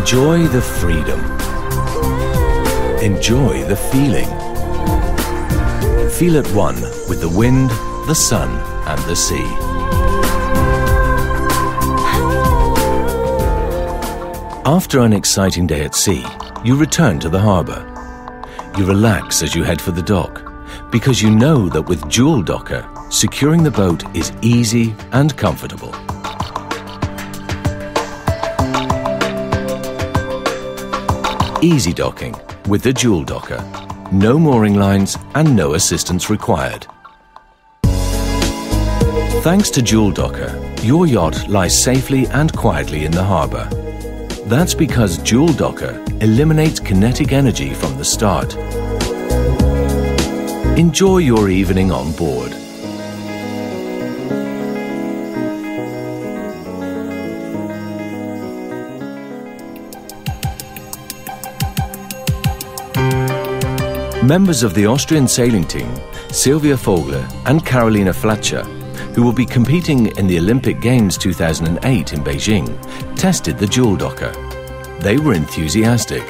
Enjoy the freedom. Enjoy the feeling. Feel at one with the wind, the sun, and the sea. After an exciting day at sea, you return to the harbour. You relax as you head for the dock, because you know that with DualDocker, securing the boat is easy and comfortable. Easy docking with the DualDocker. No mooring lines and no assistance required. Thanks to DualDocker, your yacht lies safely and quietly in the harbour. That's because DualDocker eliminates kinetic energy from the start. Enjoy your evening on board. Members of the Austrian sailing team, Silvia Vogler and Carolina Flatscher, who will be competing in the Olympic Games 2008 in Beijing, tested the DualDocker. They were enthusiastic.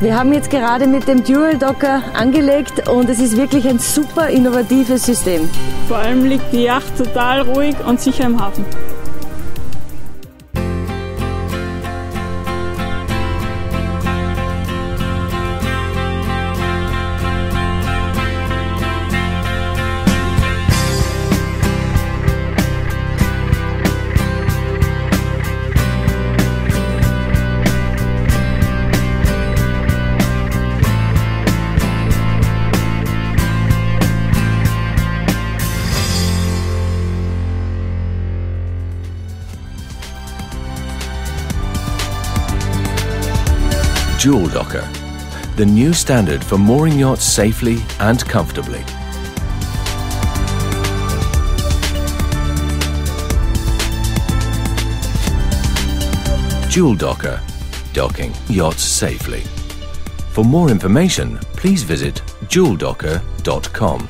Wir haben jetzt gerade mit dem DualDocker angelegt und es ist wirklich ein super innovatives System. Vor allem liegt die Yacht total ruhig und sicher im Hafen. DualDocker, the new standard for mooring yachts safely and comfortably. DualDocker, docking yachts safely. For more information, please visit DualDocker.com.